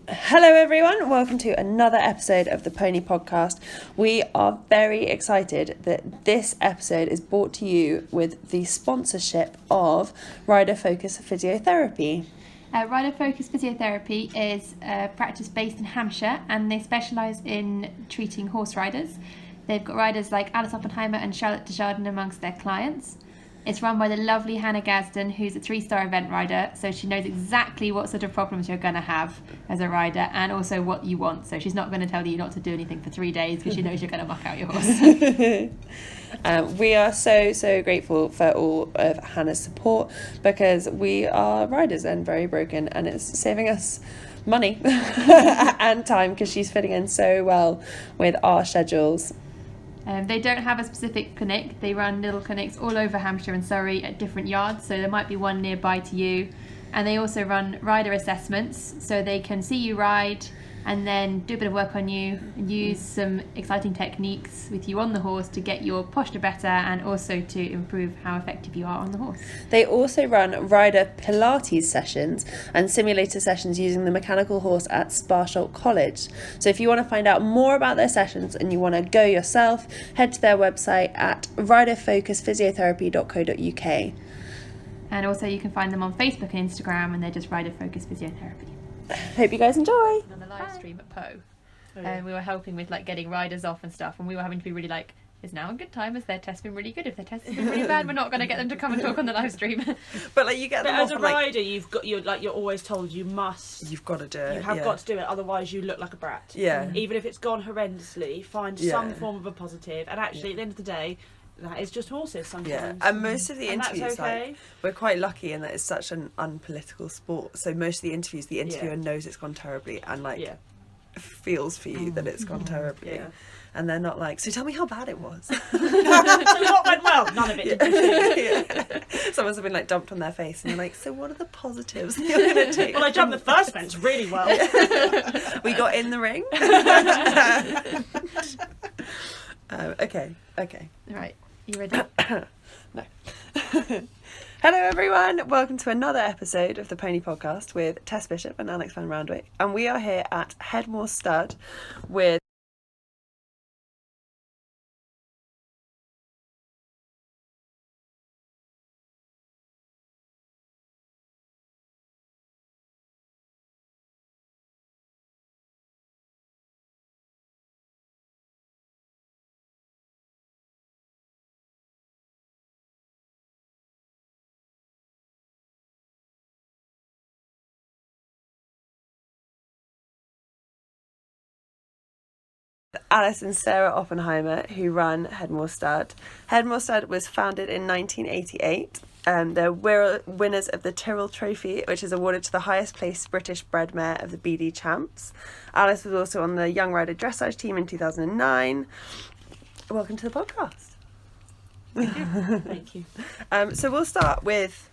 Hello everyone, welcome to another episode of the Pony Podcast. We are very excited that this episode is brought to you with the sponsorship of Rider Focus Physiotherapy. Rider Focus Physiotherapy is a practice based in Hampshire, and they specialise in treating horse riders. They've got riders like Sarah Oppenheimer and Charlotte Desjardins amongst their clients. It's run by the lovely Hannah Gadsden, who's a 3-star event rider, so she knows exactly what sort of problems you're going to have as a rider and also what you want. So she's not going to tell you not to do anything for 3 days because she knows you're going to muck out your horse. We are so grateful for all of Hannah's support because we are riders and very broken, and it's saving us money and time because she's fitting in so well with our schedules. They don't have a specific clinic. They run little clinics all over Hampshire and Surrey at different yards, so there might be one nearby to you. And they also run rider assessments, so they can see you ride and then do a bit of work on you and use some exciting techniques with you on the horse to get your posture better and also to improve how effective you are on the horse. They also run rider Pilates sessions and simulator sessions using the mechanical horse at Sparsholt College. So if you want to find out more about their sessions and you want to go yourself, head to their website at riderfocusphysiotherapy.co.uk. And also you can find them on Facebook and Instagram, and they're just Rider Focus Physiotherapy. Hope you guys enjoy. On the live stream at Poe, and we were helping with like getting riders off and stuff, and we were having to be really like, is now a good time? Has their test been really good? If their test has been really bad, we're not going to get them to come and talk on the live stream. But like you get them as off a rider, you're always told you've got to do it. You have got to do it, otherwise you look like a brat. Yeah. Even if it's gone horrendously, find some form of a positive. And actually, at the end of the day, that is just horses sometimes. Yeah, and most of the interviews, that's okay. like, we're quite lucky in that it's such an unpolitical sport. So most of the interviews, the interviewer knows it's gone terribly and feels for you that it's gone terribly. Yeah. And they're not like, so tell me how bad it was. So what went well? None of it. Yeah. Someone's been like dumped on their face and you're like, so what are the positives you're going to take? Well, I jumped the first fence really well. We got in the ring. Okay. Right, you ready? No. Hello everyone, welcome to another episode of the Pony Podcast with Tess Bishop and Alex Van Roundwyck, and we are here at Headmore Stud with Alice and Sarah Oppenheimer, who run Headmore Stud. Headmore Stud was founded in 1988. They're winners of the Tyrrell Trophy, which is awarded to the highest placed British bred mare of the BD Champs. Alice was also on the Young Rider dressage team in 2009. Welcome to the podcast. Thank you. So we'll start with,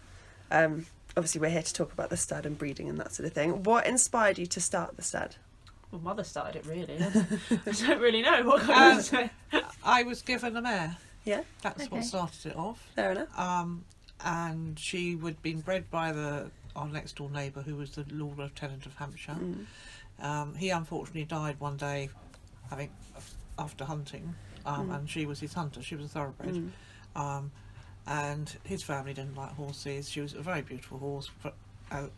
obviously we're here to talk about the stud and breeding and that sort of thing. What inspired you to start the stud? Well, Mother started it really. I don't really know what kind of say. I was given a mare. Yeah, That's what started it off. fair enough. And she would been bred by our next door neighbour, who was the Lord Lieutenant of Hampshire. He unfortunately died one day, I think, after hunting, and she was his hunter. She was a thoroughbred. And his family didn't like horses. She was a very beautiful horse, but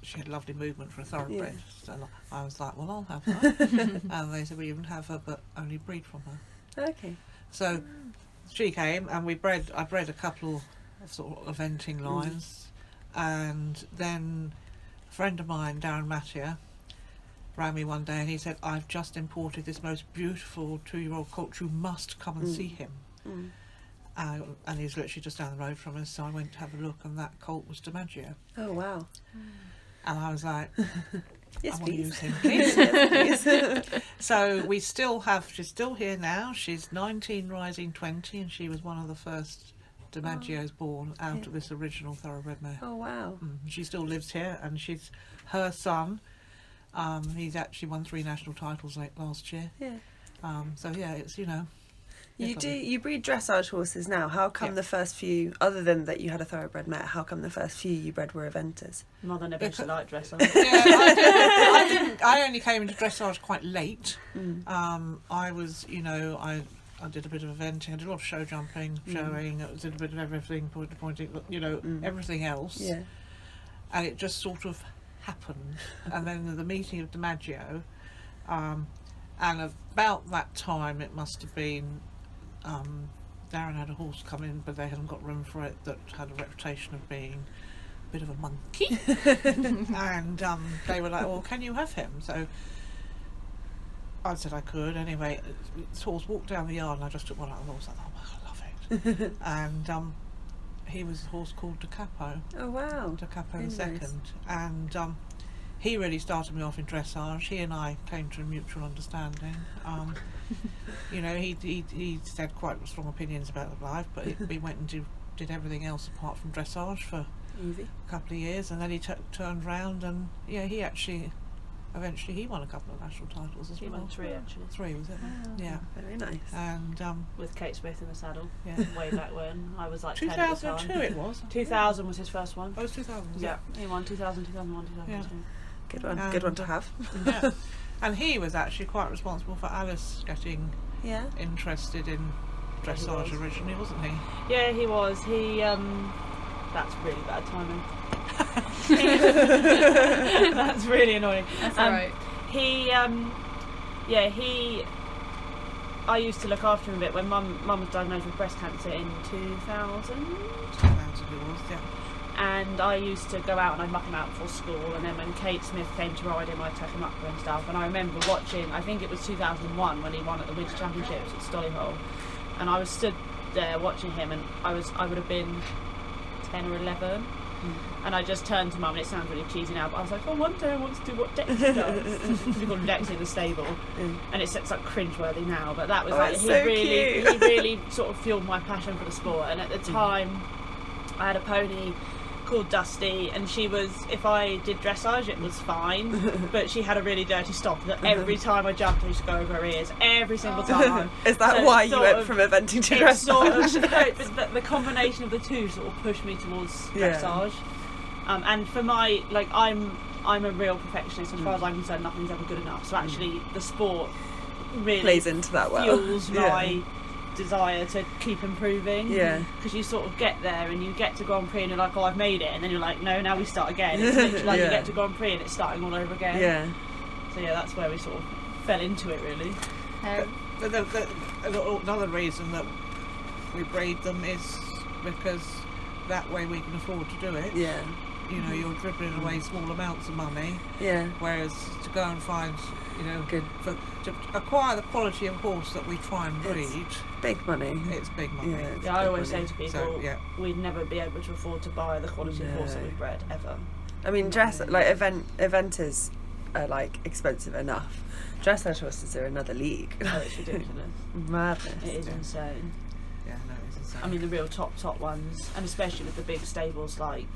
she had lovely movement for a thoroughbred. So I was like, well, I'll have her. And they said, well, you can have her, but only breed from her. Okay. So she came, and I bred a couple of sort of eventing lines, and then a friend of mine, Darren Mattia, rang me one day and he said, I've just imported this most beautiful 2-year-old colt, you must come and see him. And he's literally just down the road from us, so I went to have a look, and that colt was DiMaggio. Oh wow. And I was like, Yes, I want to please. use him, please. Yes, please. So she's still here now. She's 19 rising 20, and she was one of the first DiMaggios born out of this original thoroughbred mare. Oh wow. She still lives here, and her son, he's actually won 3 national titles last year. Yeah. So yeah, it's, You breed dressage horses now. How come the first few, other than that you had a thoroughbred mare, how come the first few you bred were eventers? Mother never used to like dressage. Yeah, I didn't. I only came into dressage quite late. I was, I did a bit of eventing. I did a lot of show jumping, showing. I did a bit of everything, pointing, everything else. Yeah. And it just sort of happened. And then the meeting of DiMaggio, and about that time, it must have been. Darren had a horse come in, but they hadn't got room for it, that had a reputation of being a bit of a monkey. And they were like, well, can you have him? So I said I could. Anyway, this horse walked down the yard and I just took one out of the horse. I thought, oh, I love it. And he was a horse called Da Capo. Oh, wow. Da Capo Very the second. nice. And he really started me off in dressage. He and I came to a mutual understanding. He said quite strong opinions about life, but we went and did everything else apart from dressage for a couple of years, and then he turned round and he actually eventually he won a couple of national titles as well. He won 3 actually. 3 was it? Wow. Yeah. Very nice. And with Kate Smith in the saddle. Yeah. Way back when I was like 10 at the 2002 time. it was. 2000 was his first one. Oh, it was 2000. Was Yeah, he won 2000, 2001, 2002. Good one. Good one to have. Yeah. And he was actually quite responsible for Alice getting interested in dressage originally, wasn't he? Yeah, he was. He that's really bad timing. That's really annoying. That's alright. I used to look after him a bit when Mum was diagnosed with breast cancer in 2000. 2000 it was, yeah. And I used to go out and I'd muck him out before school, and then when Kate Smith came to ride him, I'd take him up and stuff. And I remember watching, I think it was 2001 when he won at the Winter Championships at Solihull, and I was stood there watching him, and I would have been 10 or 11, and I just turned to Mum, and it sounds really cheesy now, but I was like, oh, one day I want to do what Dexter does. We call him Dexter in the stable, and it's like cringeworthy now, but that was he really sort of fueled my passion for the sport. And at the time, I had a pony called Dusty, and she was, if I did dressage it was fine, but she had a really dirty stop that every time I jumped I used to go over her ears every single time. Is that why you went from eventing to dressage? Sort of, the combination of the two sort of pushed me towards dressage. And for my, like, I'm a real perfectionist. As far as I'm concerned, nothing's ever good enough, so actually the sport really plays into that well. Fuels my desire to keep improving, because you sort of get there and you get to Grand Prix and you're like, oh, I've made it, and then you're like, no, now we start again. It's literally like you get to Grand Prix and it's starting all over again. So that's where we sort of fell into it, really. Another reason that we breed them is because that way we can afford to do it. You're dribbling away small amounts of money, whereas to go and find, to acquire the quality of horse that we try and breed, it's big money. It's big money. I always say to people, so, we'd never be able to afford to buy the quality of horse that we've bred, ever. I mean, eventers are like expensive enough. Dressage horses are another league. Oh, it's ridiculous. Madness. It is insane. Yeah, no, it's insane. I mean, the real top ones, and especially with the big stables like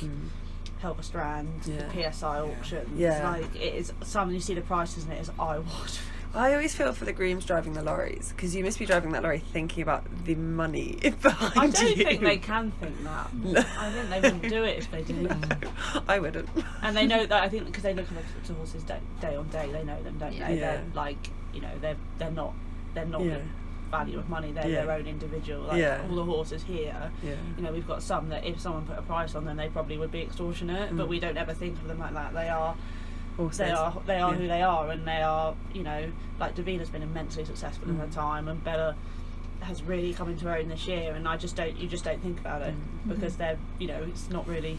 Helper Strand, the PSI auctions. Like, it is something, you see the prices and it is eye-watering. I always feel for the grooms driving the lorries, because you must be driving that lorry thinking about the money behind you. I don't think they can think that. No. I think they wouldn't do it if they did. No, I wouldn't. And they know that, I think, because they look at the horses day on day, they know them, don't they? They're like, they're not the value of money, they're their own individual. Like all the horses here, we've got some that if someone put a price on them, they probably would be extortionate, but we don't ever think of them like that. They are horses. They are who they are, and they are, like Davina's been immensely successful in her time, and Bella has really come into her own this year, and you just don't think about it, because they're, it's not really,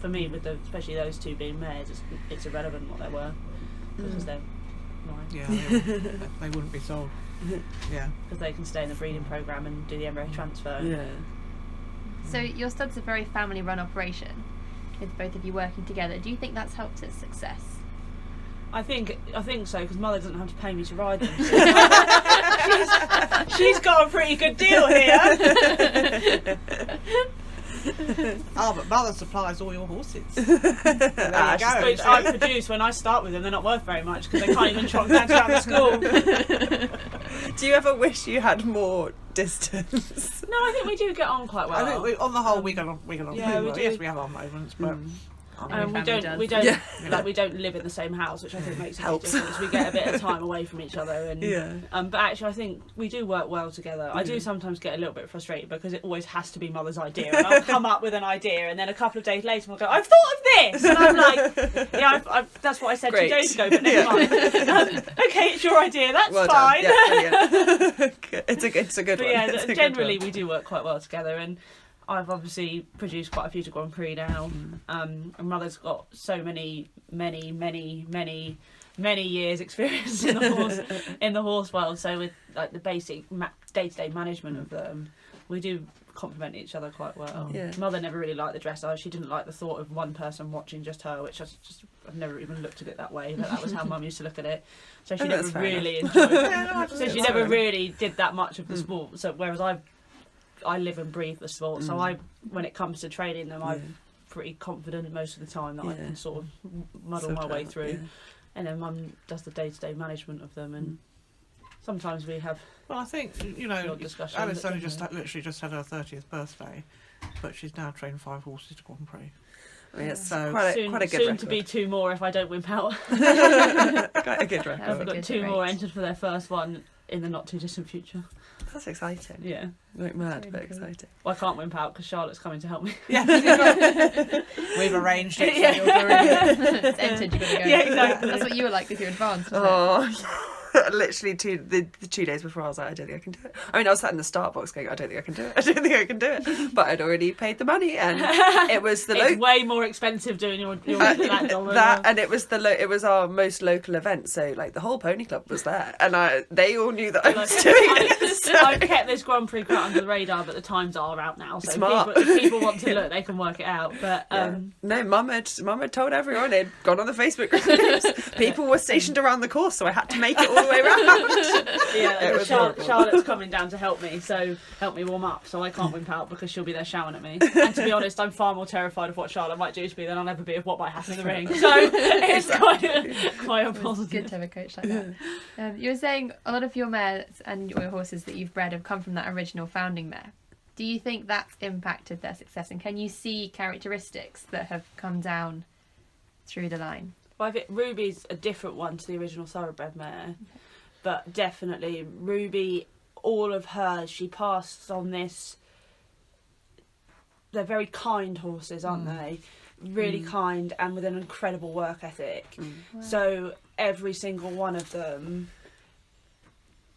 for me, with especially those two being mares, it's irrelevant what they're worth, because they're mine. Yeah, they wouldn't be sold. Because they can stay in the breeding programme and do the embryo transfer. So your stud's a very family-run operation, with both of you working together. Do you think that's helped its success? I think so, because Mother doesn't have to pay me to ride them. She's got a pretty good deal here. Oh, but Mother supplies all your horses. So there you go. Which I produce when I start with them. They're not worth very much because they can't even trot down around the school. Do you ever wish you had more distance? No, I think we do get on quite well. I think on the whole we get on. Yeah, pretty we well. do. Yes, we have our moments, but. We don't Yeah. like we don't live in the same house, which I think makes a big Helps. difference. We get a bit of time away from each other, and but actually I think we do work well together. I do sometimes get a little bit frustrated because it always has to be Mother's idea, and I'll come up with an idea, and then a couple of days later we'll go, I've thought of this, and I'm like, yeah, that's what I said 2 days ago, but never mind. Okay, it's your idea. That's Well fine. done. Yeah, brilliant. it's a good But one. yeah, It's a good generally one. we do work quite well together, and I've obviously produced quite a few to Grand Prix now. And Mother's got so many years experience in the horse world. So with like the basic day-to-day management of them, we do complement each other quite well. Yeah. Mother never really liked the dressage. She didn't like the thought of one person watching just her, which I've never even looked at it that way, but that was how Mum used to look at it. So she never really enjoyed it. So she never really did that much of the sport. So whereas I live and breathe the sport, so when it comes to training them, I'm pretty confident most of the time that I can sort of muddle my way through. And then Mum does the day-to-day management of them, and sometimes we have. Well, I think discussion, Alice but only literally just had her 30th birthday, but she's now trained 5 horses to Grand Prix. I mean, it's So quite a good soon record. to be 2 more if I don't wimp out. Quite a good That was record. a I've got good 2 more rate. entered for their first one in the not too distant future. That's exciting. Yeah. Like mad, Really but cool. exciting. Well, I can't wimp out because Charlotte's coming to help me. Yeah, we've arranged it. So you're doing it. It's entered, you've got to go. Yeah, exactly. That's what you were like with your advance, wasn't Oh, literally the 2 days before I was like, I don't think I can do it. I mean, I was sat in the start box going, I don't think I can do it. I don't think I can do it. But I'd already paid the money, and it was the It's way more expensive doing your that dollar. that, and it was it was our most local event. So like the whole pony club was there, and they all knew that I was doing it. So. I've kept this Grand Prix quite under the radar, but the times are out now, so Smart. if people want to look, they can work it out. But No, Mum had told everyone. They'd gone on the Facebook groups. People were stationed around the course, so I had to make it all the way around. yeah, It was Charlotte's coming down to help me warm up, so I can't wimp out because she'll be there shouting at me. And to be honest, I'm far more terrified of what Charlotte might do to me than I'll ever be of what might happen in the ring. So it's quite a It's good positive. to have a coach like that. You were saying a lot of your mares and your horses that you've bred have come from that original founding mare. Do you think that's impacted their success, and can you see characteristics that have come down through the line? Well, I think Ruby's a different one to the original thoroughbred mare, but definitely Ruby, all of hers, she passed on this. They're very kind horses, aren't they? Really kind and with an incredible work ethic. Wow. So every single one of them,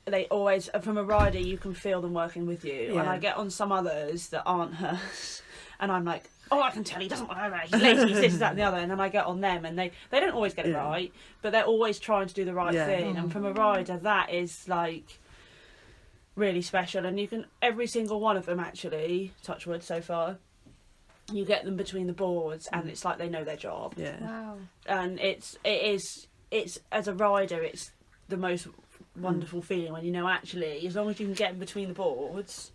they always, from a rider, you can feel them working with you. Yeah. And I get on some others that aren't hers, and I'm like, oh, I can tell he doesn't want to, he's lazy, he's this, that, and the other. And then I get on them, and they don't always get it right, but they're always trying to do the right thing. And from a rider, that is like really special. And you can, every single one of them actually, touch wood so far, you get them between the boards, and it's like they know their job. Yeah. Wow. And it is as a rider, it's the most wonderful feeling when you know actually, as long as you can get them between the boards.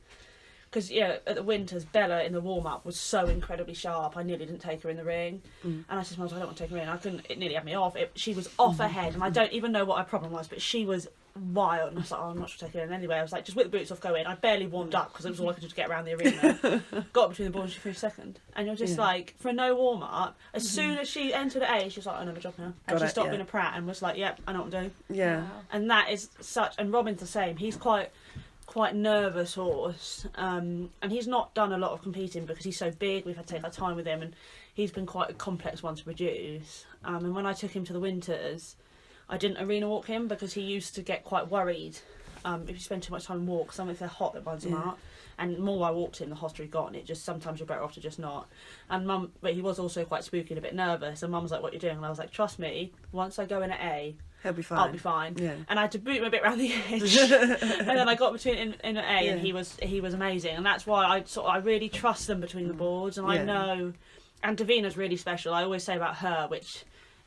Because at the winters, Bella in the warm up was so incredibly sharp. I nearly didn't take her in the ring, and I said, "I don't want to take her in." I couldn't. It nearly had me off. She was off her head, and I don't even know what her problem was, but she was wild. And I was like, "Oh, I'm not sure to take her in." Anyway, I was like, "Just whip the boots off, go in." I barely warmed up because it was all I could do to get around the arena. Got between the boards, she finished second, and you're just like, for no warm up. As soon as she entered at A, she was like, "I know my job now," and she stopped being a prat and was like, "Yep, I know what I'm doing." Yeah. Wow. And that is such. And Robin's the same. He's quite nervous horse, and he's not done a lot of competing because he's so big. We've had to take our time with him, and he's been quite a complex one to produce. And when I took him to the winters, I didn't arena walk him because he used to get quite worried if you spend too much time in walk. Some if they're hot, that binds him up. And the more I walked him, the hotter he got, and it just sometimes you're better off to just not. And Mum, but he was also quite spooky and a bit nervous. And Mum was like, "What are you doing?" And I was like, "Trust me, once I go in at A, He'll be fine. I'll be fine." Yeah. And I had to boot him a bit around the edge, and then I got between in at A, and he was amazing. And that's why I really trust them between the boards, and I know. And Davina's really special. I always say about her, which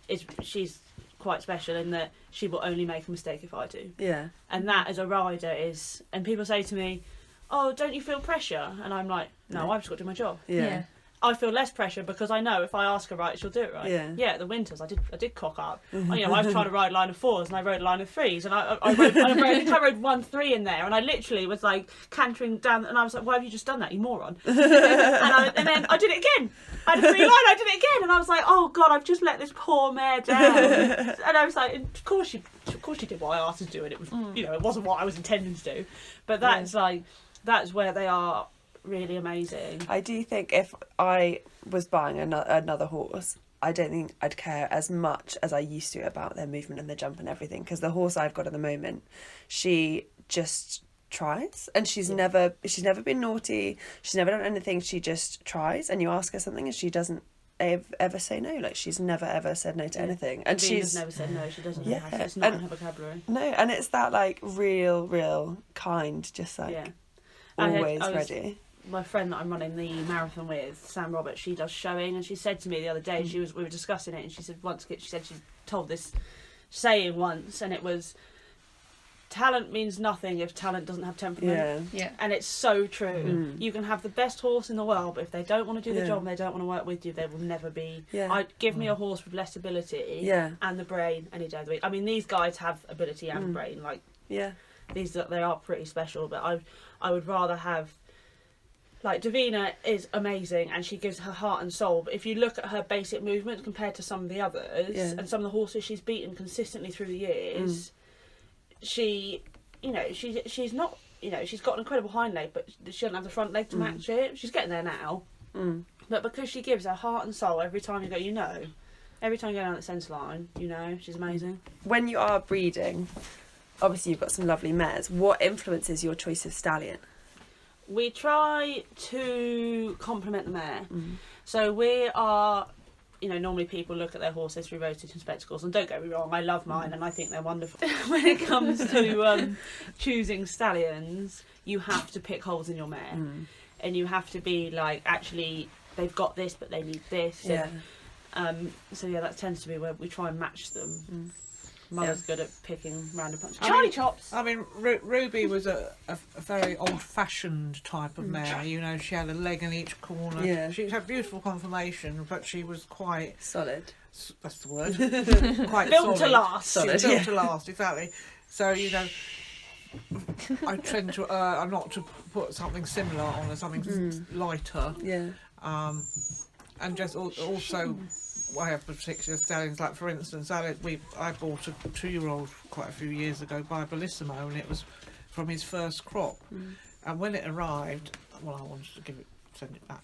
is she's quite special in that she will only make a mistake if I do. Yeah. And that as a rider is, and people say to me, oh, don't you feel pressure? And I'm like, no, I've just got to do my job. Yeah. I feel less pressure because I know if I ask her right, she'll do it right. Yeah. Yeah, at the winters I did cock up. You know, I was trying to ride a line of 4s and I rode a line of 3s, and I rode 1-3 in there, and I literally was like cantering down, and I was like, why have you just done that, you moron? and then I did it again. I had a 3 line, I did it again, and I was like, oh god, I've just let this poor mare down. And I was like, of course she did what I asked her to do, and it was you know, it wasn't what I was intending to do, but that's that's where they are really amazing. I do think if I was buying another horse, I don't think I'd care as much as I used to about their movement and their jump and everything, because the horse I've got at the moment, she just tries, and she's never been naughty, she's never done anything, she just tries, and you ask her something and she doesn't ever say no. Like, she's never ever said no to anything, and she's never said no. She doesn't Yeah, it's not in her vocabulary. no, and it's that like real kind, just like always ready. My friend that I'm running the marathon with, Sam Roberts, she does showing, and she said to me the other day, we were discussing it, and she said she told this saying once, and it was, talent means nothing if talent doesn't have temperament. Yeah. And it's so true. You can have the best horse in the world, but if they don't want to do the job and they don't want to work with you, they will never be. I'd give me a horse with less ability and the brain any day of the week. I mean, these guys have ability and brain, like they are pretty special, but I would rather have, like, Davina is amazing and she gives her heart and soul, but if you look at her basic movements compared to some of the others and some of the horses she's beaten consistently through the years, she, you know, she's not, you know, she's got an incredible hind leg, but she doesn't have the front leg to match it. She's getting there now, but because she gives her heart and soul every time you go, you know, every time you go down the centre line, you know, she's amazing. When you are breeding, obviously you've got some lovely mares. What influences your choice of stallion? We try to complement the mare. So we are, you know, normally people look at their horses through roses and spectacles, and don't get me wrong, I love mine and I think they're wonderful. When it comes to choosing stallions, you have to pick holes in your mare, and you have to be like, actually, they've got this, but they need this. And, so yeah, that tends to be where we try and match them. Mother's good at picking random punches. Charlie chops! I mean, Ruby was a very old-fashioned type of mare. You know, she had a leg in each corner. Yeah. She had beautiful conformation, but she was quite... Solid. That's the word. Quite built solid. to last. Solid. Built to last, exactly. So, you know, I tend to not to put something similar on, something lighter. Yeah. And just also... I have particular stallions, like for instance, I bought a 2-year-old quite a few years ago by Bellissimo, and it was from his first crop. And when it arrived, well, I wanted to send it back.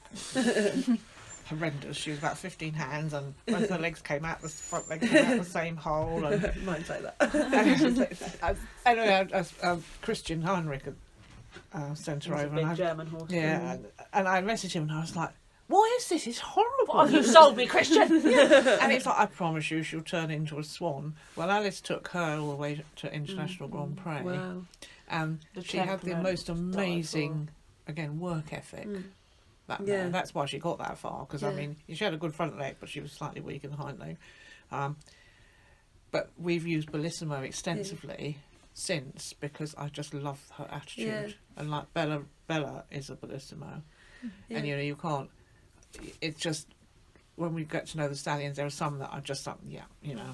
Horrendous. She was about 15 hands, and both her legs came out, the front legs came out the same hole. And mine's like that. anyway, Christian Heinrich sent her over. A big German horse. Yeah, and I messaged him, and I was like, why is this? It's horrible. Oh, you sold me, Christian. And it's like, I promise you, she'll turn into a swan. Well, Alice took her all the way to International Grand Prix. Wow. And she had the most amazing, again, work ethic. That's why she got that far, because I mean, she had a good front leg, but she was slightly weak in the hind leg. But we've used Bellissimo extensively since, because I just love her attitude. And like Bella is a Bellissimo. And you know, you can't, it's just, when we get to know the stallions, there are some that are just like, you know.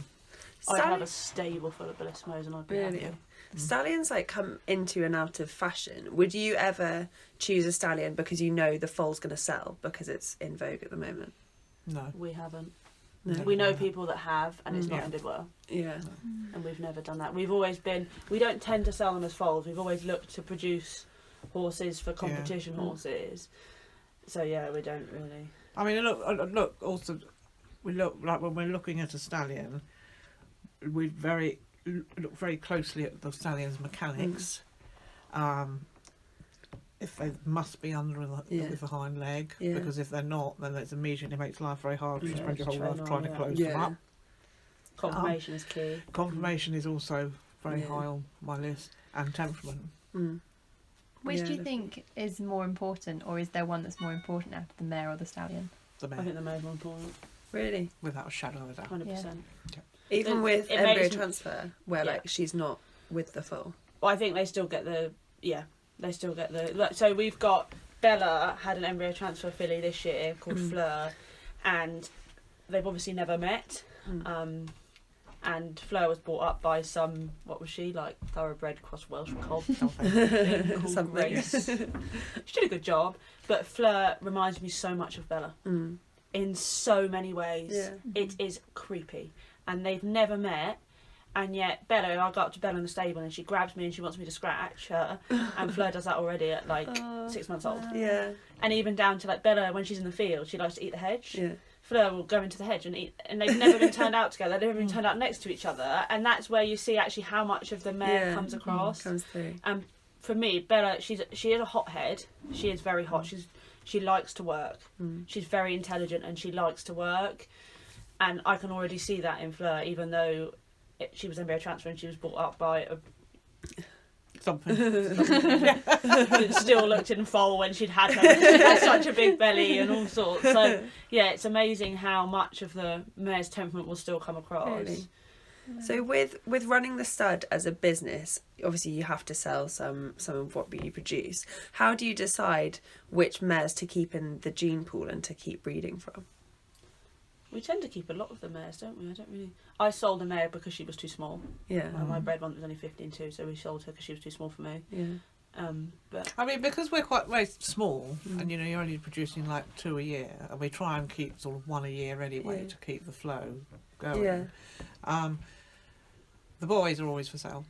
I'd have a stable full of Bellismos and I'd be happy. Stallions like come into and out of fashion. Would you ever choose a stallion because you know the foal's going to sell because it's in vogue at the moment? No. We haven't. No. We know people that have, and it's not ended well. Yeah. And we've never done that. We've always been, we don't tend to sell them as foals. We've always looked to produce horses for competition horses. So yeah, we don't really. I mean, look. Also, we look like when we're looking at a stallion, we look very closely at the stallion's mechanics. If they must be under with the hind leg, because if they're not, then it immediately makes life very hard. You spend your whole life trying to close them up. Confirmation is key. Confirmation is also very high on my list, and temperament. Which do you think is more important, or is there one that's more important out of the mare or the stallion? The mare. I think the mare's more important. Really? Without a shadow of a doubt. 100%. Yeah. Even with it embryo makes- transfer, where like she's not with the foal. Well, I think they still get the They still get so we've got Bella had an embryo transfer filly this year called Fleur, and they've obviously never met. And Fleur was brought up by some, what was she, like thoroughbred cross Welsh cob something called Grace. She did a good job, but Fleur reminds me so much of Bella in so many ways. Yeah. It is creepy, and they've never met. And yet Bella, I go up to Bella in the stable and she grabs me and she wants me to scratch her, and Fleur does that already at like 6 months old. Yeah. And even down to like Bella, when she's in the field, she likes to eat the hedge. Yeah. Fleur will go into the hedge and eat, and they've never been turned out together. They've never been turned out next to each other, and that's where you see actually how much of the mare comes across. Comes through. And for me, Bella, she is a hothead. She is very hot. She likes to work. She's very intelligent and she likes to work, and I can already see that in Fleur, even though she was embryo transfer and she was brought up by a Something. that still looked in foal when she'd had her. She had such a big belly and all sorts. So yeah, it's amazing how much of the mare's temperament will still come across. Really? So with running the stud as a business, obviously you have to sell some of what you produce. How do you decide which mares to keep in the gene pool and to keep breeding from? We tend to keep a lot of the mares, don't we? I sold a mare because she was too small. Yeah. My bred one was only 15 too, so we sold her because she was too small for me. Yeah. But I mean, because we're quite very small, and you know, you're only producing like 2 a year, and we try and keep sort of 1 a year anyway to keep the flow going. Yeah. The boys are always for sale.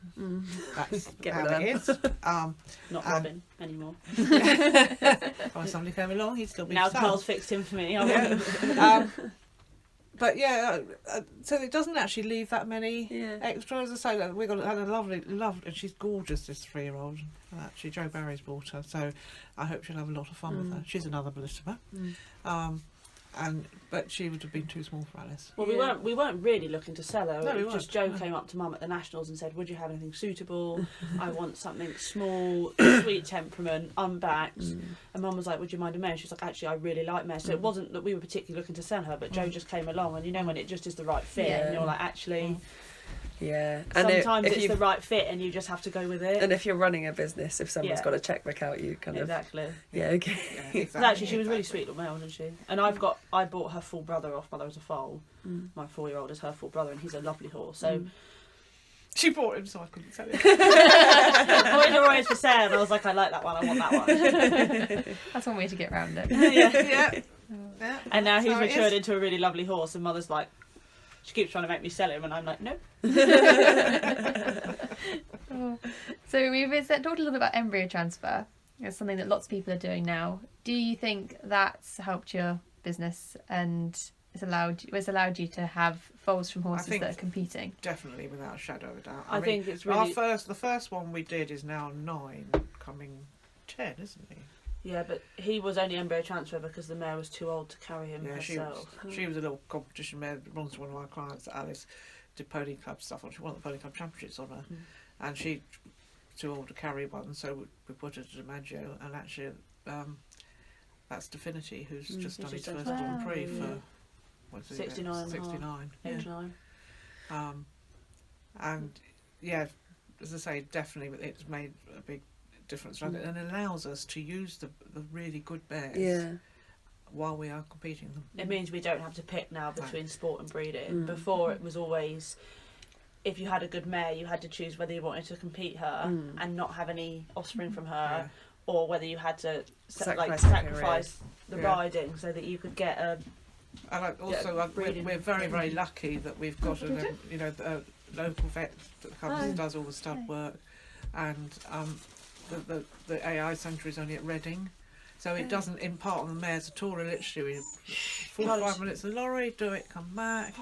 That's Get how rid of it is. not Robin anymore. When somebody came along, he'd still be Now for sale. Carl's fixed him for me. But yeah, so it doesn't actually leave that many extras. As I say, we had a lovely, and she's gorgeous, this 3-year-old. Actually, Joe Barry's bought her, so I hope she'll have a lot of fun with her. She's another Bellissima. But she would have been too small for Alice. Well, we weren't really looking to sell her. No, we just weren't. Joe came up to Mum at the Nationals and said, "Would you have anything suitable? I want something small, sweet temperament, unbacked." And Mum was like, "Would you mind a mare?" She's like, "Actually, I really like mares." So it wasn't that we were particularly looking to sell her, but Joe just came along, and you know when it just is the right fit, and you're like, actually. Yeah, and sometimes it's the right fit, and you just have to go with it. And if you're running a business, if someone's got a checkbook out, you kind of exactly. Yeah, okay. Yeah, exactly. Actually, she was really sweet little mare, wasn't she? And I bought her full brother off Mother as a Foal. My 4-year-old is her full brother, and he's a lovely horse. So She bought him, so I couldn't sell it. I went always for sale, and I was like, I like that one. I want that one. That's one way to get round it. Yeah. And now he's So it matured is. into a really lovely horse, and Mother's like, she keeps trying to make me sell him, and I'm like, no. So we've talked a little bit about embryo transfer. It's something that lots of people are doing now. Do you think that's helped your business and it's allowed you to have foals from horses that are competing? Definitely, without a shadow of a doubt. I think it's really... the first one we did is now 9, coming 10, isn't he? Yeah, but he was only embryo transfer because the mare was too old to carry him herself. She was a little competition mare that belongs to one of our clients. Alice did pony club stuff on. She won the pony club championships on her, and she was too old to carry one, so we put her to DiMaggio, and actually that's Definity, who's just done his first Grand Prix for what's it, 69. 69. 89. And yeah, as I say, definitely it's made a big difference around it, and allows us to use the really good bears while we are competing them. It means we don't have to pick now between sport and breeding. Before it was always, if you had a good mare, you had to choose whether you wanted to compete her and not have any offspring from her, or whether you had to sacrifice the riding so that you could get a. And we're very, very lucky that we've got a local vet that comes and does all the stud work, and the AI centre is only at Reading, so it doesn't impart on the mares at all. Literally, 45 minutes in the lorry, do it, come back.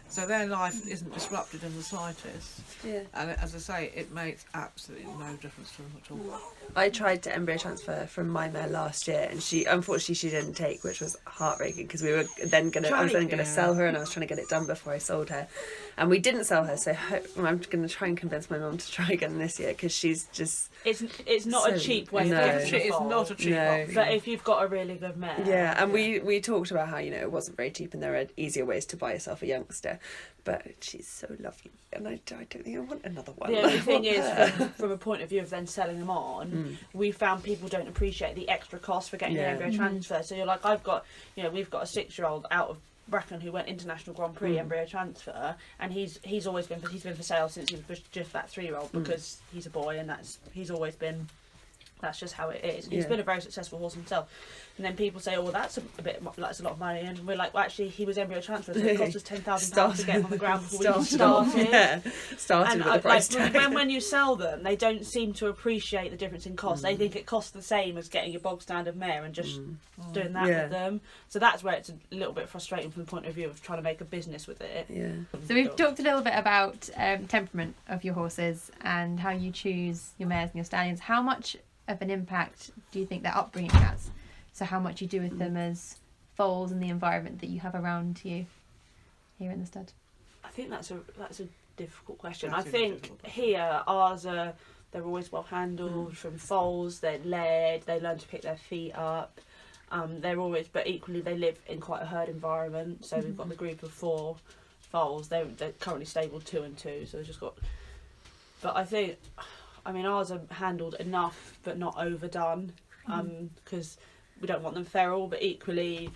So their life isn't disrupted in the slightest. And as I say, it makes absolutely no difference to them at all. I tried to embryo transfer from my mare last year, and unfortunately she didn't take, which was heartbreaking because I was then gonna sell her, and I was trying to get it done before I sold her, and we didn't sell her. So I'm going to try and convince my mum to try again this year because she's just. It's not a cheap way. It's not a cheap option. But if you've got a really good mare. Yeah, and we talked about how it wasn't very cheap, and there are easier ways to buy yourself a youngster. but she's so lovely, and I don't think I want another one. The only thing is, her. from a point of view of then selling them on, we found people don't appreciate the extra cost for getting the embryo transfer. So you're like, we've got a 6-year-old out of Bracken who went international Grand Prix embryo transfer, and he's been for sale since he was just that 3-year-old, because he's a boy, and that's just how it is. He's been a very successful horse himself. And then people say, oh, well, that's that's a lot of money. And we're like, well, actually, he was embryo transfer, so it cost us £10,000 to get him on the ground before we even started. Started with the price tag. When you sell them, they don't seem to appreciate the difference in cost. They think it costs the same as getting your bog standard mare and just doing that with them. So that's where it's a little bit frustrating from the point of view of trying to make a business with it. Yeah. So we've talked a little bit about temperament of your horses and how you choose your mares and your stallions. How much of an impact do you think their upbringing has? So how much you do with them as foals and the environment that you have around you here in the stud? I think that's a difficult question. I think here ours are, they're always well handled from foals. They're led. They learn to pick their feet up. They're always, but equally they live in quite a herd environment. So we've got the group of 4 foals. They're currently stabled 2 and 2. So we've just got. But I mean, ours are handled enough, but not overdone, because we don't want them feral, but equally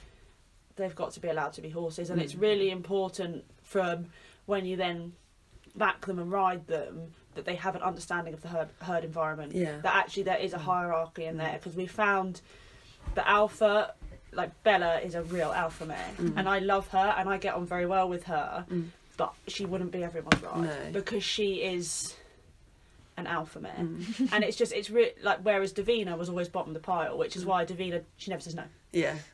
they've got to be allowed to be horses, and it's really important from when you then back them and ride them that they have an understanding of the herd environment. That actually there is a hierarchy in there, because we found the alpha, like Bella, is a real alpha mare, and I love her and I get on very well with her, but she wouldn't be everyone's ride because she is an alpha mare, and it's really like, whereas Davina was always bottom of the pile, which is why Davina, she never says no.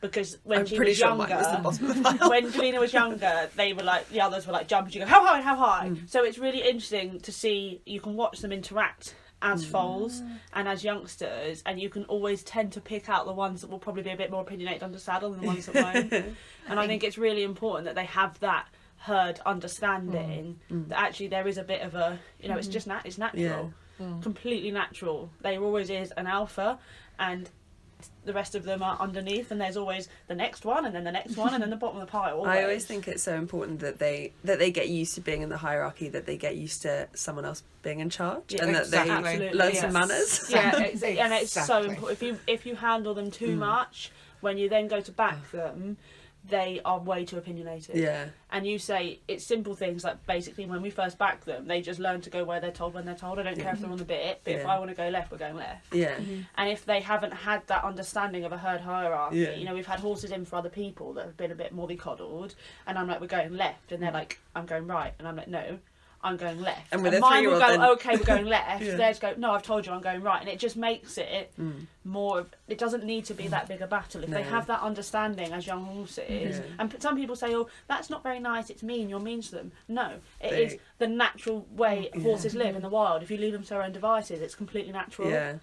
Because when she was younger, when Davina was younger, they were like, the others were like, jump, and she go, how high. So it's really interesting to see, you can watch them interact as foals and as youngsters, and you can always tend to pick out the ones that will probably be a bit more opinionated under saddle than the ones that won't. And I think it's really important that they have that herd understanding that actually there is a bit of a, it's just it's natural, completely natural. There always is an alpha, and the rest of them are underneath, and there's always the next one, and then the next one, and then the bottom of the pile. Always. I always think it's so important that they get used to being in the hierarchy, that they get used to someone else being in charge, and that they learn some manners. And it's so important. If you handle them too much, when you then go to back them, they are way too opinionated. And you say, it's simple things like, basically when we first back them, they just learn to go where they're told when they're told. I don't care if they're on the bit, but if I want to go left, we're going left. And if they haven't had that understanding of a herd hierarchy, we've had horses in for other people that have been a bit mollycoddled, and I'm like, we're going left, and they're like, I'm going right, and I'm like, no, I'm going left. And mine will go, okay, we're going left. Theirs go, no, I've told you I'm going right. And it just makes it more, it doesn't need to be that big a battle. If they have that understanding as young horses, and some people say, oh, that's not very nice, it's mean, you're mean to them. No, it is the natural way horses live in the wild. If you leave them to their own devices, it's completely natural.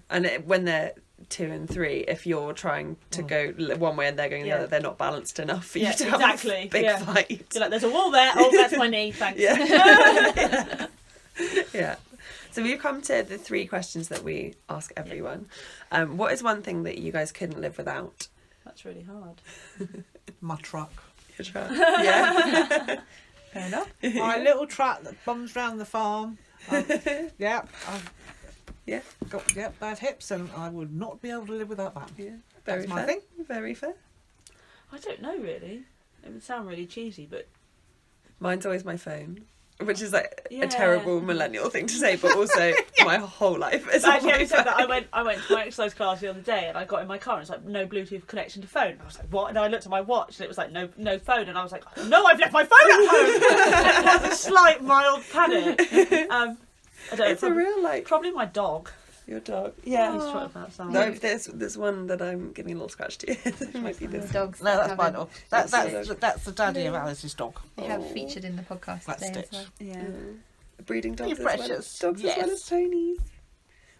And when they're 2 and 3, if you're trying to go one way and they're going the other, they're not balanced enough for you to have a big fight. You're like, there's a wall there, oh, that's my knee, thanks. So we've come to the 3 questions that we ask everyone. What is one thing that you guys couldn't live without? That's really hard. My truck. Your truck. Fair enough. My little truck that bums round the farm. Got bad hips, and I would not be able to live without that. That's my thing. Very fair. I don't know, really. It would sound really cheesy, but mine's always my phone, which is like a terrible millennial thing to say, but also my whole life is on my phone. That I went to my exercise class the other day, and I got in my car and it's like, no Bluetooth connection to phone. I was like, what? And I looked at my watch and it was like, no phone, and I was like, no, I've left my phone at home. It was a slight mild panic. I don't know, it's a real probably my dog. Your dog, He's trying to outside. No, there's one that I'm giving a little scratch to. It might be this dogs. No, that's my dog. That's the daddy of Alice's dog. We have featured in the podcast today as well. Breeding dogs You're as precious. well. Dogs as well as ponies.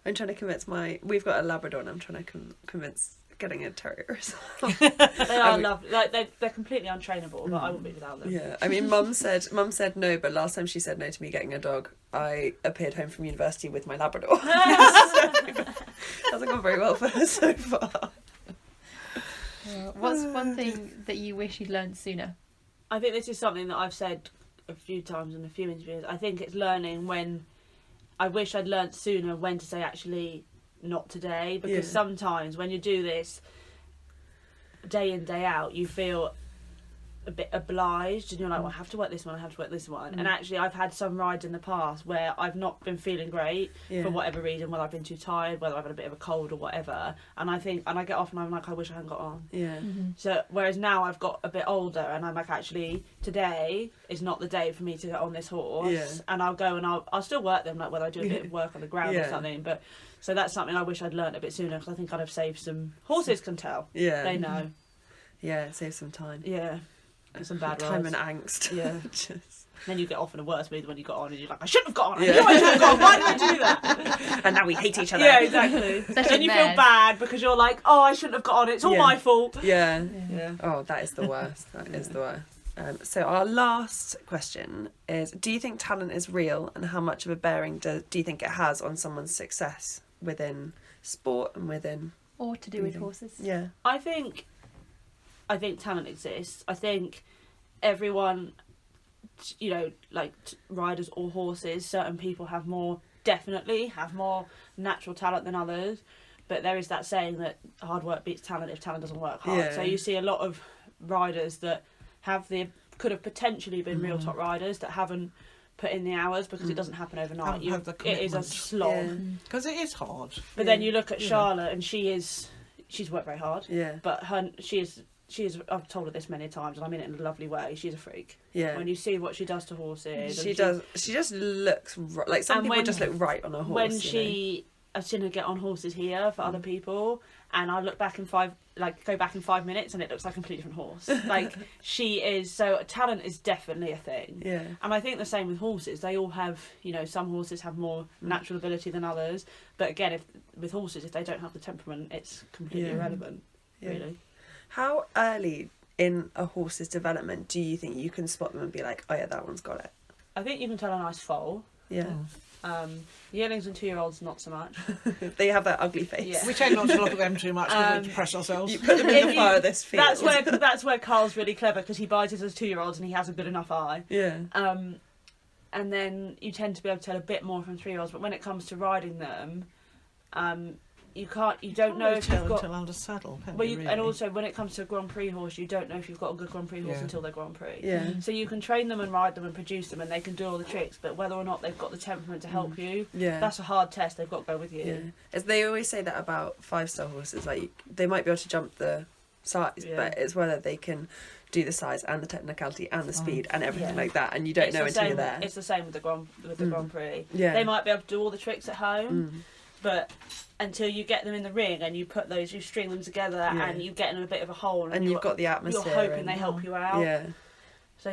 I'm trying to convince we've got a Labrador, and I'm trying to convince getting a terrier as well. They are lovely. Like they're completely untrainable, but I wouldn't be without them. I mean, Mum said no, but last time she said no to me getting a dog, I appeared home from university with my Labrador. Hasn't gone very well for her so far. What's one thing that you wish you'd learned sooner? I think this is something that I've said a few times in a few interviews. I think it's learning when. I wish I'd learnt sooner when to say actually not today, because sometimes when you do this day in day out, you feel a bit obliged and you're like, well, I have to work this one, I have to work this one. And actually I've had some rides in the past where I've not been feeling great for whatever reason, whether I've been too tired, whether I've had a bit of a cold or whatever, and I get off and I'm like, I wish I hadn't got on. So whereas now I've got a bit older and I'm like, actually today is not the day for me to get on this horse, and I'll go and I'll still work them, like whether I do a bit of work on the ground or something, but so that's something I wish I'd learnt a bit sooner, because I think I'd have saved some. Horses can tell, they know, it saves some time, some bad time rides. and angst. Just... Then you get off in a worse mood when you got on and you're like, I shouldn't have got on, I knew I should have got on, why did I do that? And now we hate each other. Yeah, exactly. Then you feel bad because you're like, oh, I shouldn't have got on, it's all my fault. Oh, that is the worst. That is the worst. So our last question is, do you think talent is real, and how much of a bearing do you think it has on someone's success within sport and within... Or to do with horses? Yeah. I think talent exists. I think everyone, like riders or horses, certain people definitely have more natural talent than others. But there is that saying that hard work beats talent if talent doesn't work hard. Yeah. So you see a lot of riders that could have potentially been real top riders that haven't put in the hours because it doesn't happen overnight. It is a slog. Because it is hard. But then you look at Charlotte and she's worked very hard. Yeah. But she is, I've told her this many times and I mean it in a lovely way, she's a freak. Yeah. When you see what she does to horses. She just looks like some people just look right on a horse. I've seen her get on horses here for other people, and I look back in 5 minutes and it looks like a completely different horse. Like she is, so talent is definitely a thing. Yeah. And I think the same with horses. They all have, some horses have more natural ability than others. But again, with horses, if they don't have the temperament, it's completely irrelevant, really. How early in a horse's development do you think you can spot them and be like, oh yeah, that one's got it? I think you can tell a nice foal. Yeah. Yearlings and 2-year-olds, not so much. They have that ugly face. Yeah. We tend not to look at them too much because we depress ourselves. You put them in the farthest field. That's where Carl's really clever, because he buys his as 2-year-olds and he has a good enough eye. Yeah. And then you tend to be able to tell a bit more from 3-year-olds, but when it comes to riding them, you don't know if you've got... until under saddle, really? And also when it comes to a Grand Prix horse, you don't know if you've got a good Grand Prix horse until they're Grand Prix. Yeah. So you can train them and ride them and produce them and they can do all the tricks, but whether or not they've got the temperament to help you, that's a hard test. They've got to go with you. Yeah. As they always say that about 5-star horses, like they might be able to jump the size, but it's whether they can do the size and the technicality and the speed and everything like that, and you don't know until you're there. It's the same with the Grand Prix. Yeah. They might be able to do all the tricks at home, but until you get them in the ring and you string them together and you get in a bit of a hole and you've got the atmosphere, you're hoping they help you out. Yeah. So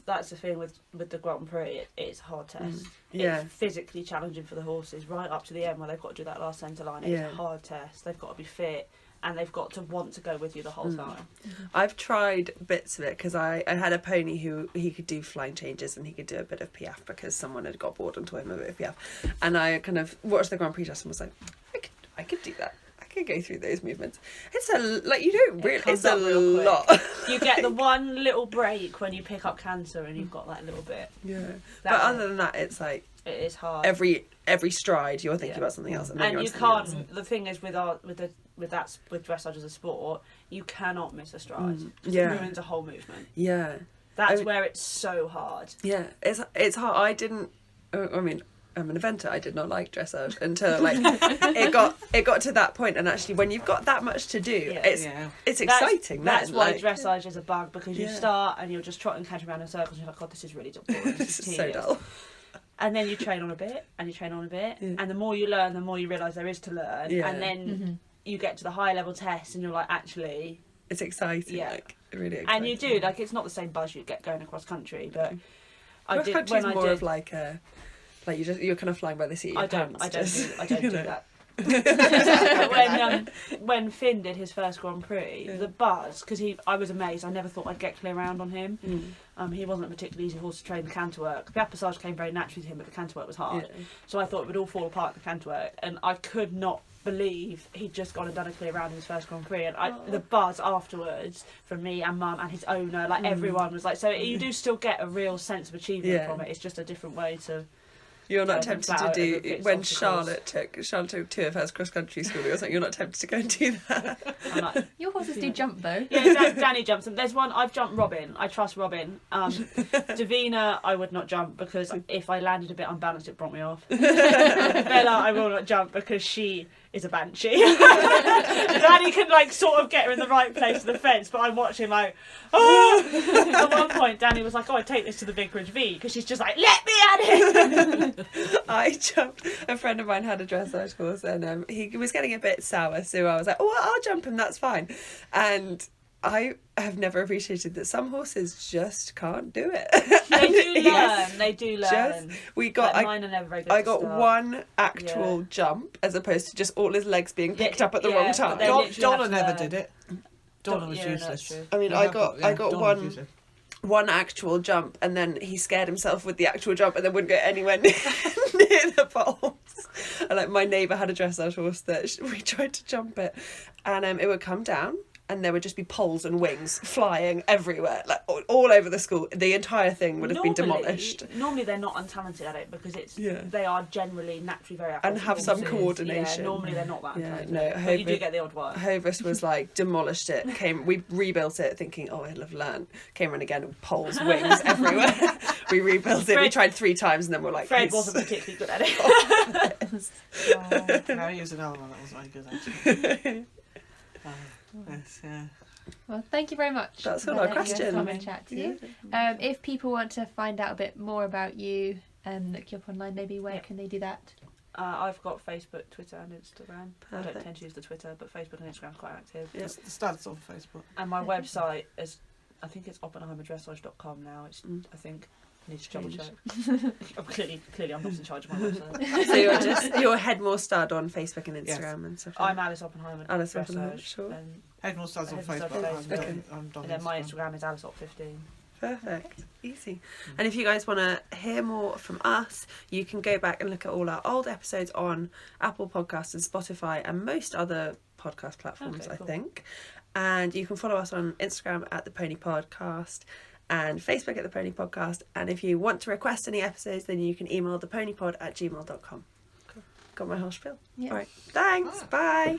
that's the thing with the Grand Prix. It's a hard test. Yeah. It's physically challenging for the horses right up to the end where they've got to do that last centre line. It's a hard test. They've got to be fit and they've got to want to go with you the whole time. I've tried bits of it because I had a pony who he could do flying changes and he could do a bit of piaffe because someone had got bored and taught him a bit of piaffe, and I kind of watched the Grand Prix test and was like, I could do that. I could go through those movements. It's it's a lot. You get the one little break when you pick up canter and you've got that little bit. Yeah. But other than that, it's like it is hard. Every stride you're thinking about something else, and then you can't. Else. The thing is with dressage as a sport, you cannot miss a stride. It ruins a whole movement. Yeah. That's where it's so hard. Yeah, it's hard. I'm an eventer. I did not like dressage until it got to that point, and actually when you've got that much to do, it's exciting. That's why dressage is a bug, because you start and you're just trotting catching around in circles and you're like, God, this is really boring. This is so dull. And then you train on a bit and you train on a bit, and the more you learn, the more you realise there is to learn, and then you get to the high level test and you're like, actually it's exciting. Really exciting. And you do, it's not the same buzz you get going across country, but cross country's more of like you're kind of flying by the seat of your pants. I don't do that. When Finn did his first Grand Prix, the buzz, because I was amazed. I never thought I'd get clear round on him. He wasn't a particularly easy horse to train the canter work. The appressage came very naturally to him, but the canter work was hard. Yeah. So I thought it would all fall apart at the canter work, and I could not believe he'd just gone and done a clear round in his first Grand Prix. And the buzz afterwards from me and Mum and his owner, like everyone was like, so you do still get a real sense of achievement from it. It's just a different way to. You're not Yeah, tempted to flat do out if when it's Charlotte took 2 of her cross country school or something. You're not tempted to go and do that. I'm like, Your horses do jump though. yeah, Danny jumps. There's one I've jumped Robin. I trust Robin. Davina, I would not jump because if I landed a bit unbalanced, it brought me off. Bella, I will not jump because she is a banshee. Danny can like sort of get her in the right place of the fence, but I'm watching like, oh. At one point, Danny was like, "Oh, I take this to the Vicarage V," because she's just like, "Let me at it." I jumped. A friend of mine had a dressage horse, and he was getting a bit sour, so I was like, "Oh, I'll jump him. That's fine." And I have never appreciated that some horses just can't do it. They do learn. They do learn. Mine are never very good. I got one actual jump as opposed to just all his legs being picked up at the wrong time. Donna never did it. Donna was useless. I mean, I got one actual jump, and then he scared himself with the actual jump and then wouldn't go anywhere near the poles. And like my neighbour had a dressage horse that we tried to jump it, and it would come down and there would just be poles and wings flying everywhere, like all over the school. The entire thing would have been demolished. Normally they're not untalented at it because they are generally naturally very athletic and have some coordination. Yeah, normally they're not that untalented. No, but you do get the odd one. Hovis was like demolished it. We rebuilt it thinking, oh, he'll have learned. Came in again, poles, wings everywhere. We rebuilt it. We tried 3 times and then we're like, Fred wasn't particularly good at it. No, he was another one that was very good actually. Yes, yeah. Well, thank you very much. That's all our questions. Come and chat to you. If people want to find out a bit more about you and look you up online, maybe where can they do that? I've got Facebook, Twitter, and Instagram. Perfect. I don't tend to use the Twitter, but Facebook and Instagram are quite active. Yeah. The Stud's on Facebook. And my website is, I think it's oppenheimerdressage.com now. It's I think. I need to double check. Clearly I'm not in charge of my website. So you're Headmore Stud on Facebook and Instagram and stuff. I'm Alice Oppenheimer. Alice Oppenheimer, Dressage, sure. Headmore Stud's on Facebook. Facebook. I'm And then my Instagram is AliceOp15. Perfect. Easy. And if you guys want to hear more from us, you can go back and look at all our old episodes on Apple Podcasts and Spotify and most other podcast platforms, I think. And you can follow us on Instagram at The Pony Podcast and Facebook at The Pony Podcast. And if you want to request any episodes, then you can email theponypod@gmail.com. Cool. Got my whole spiel. Yeah. All right. Thanks. Bye.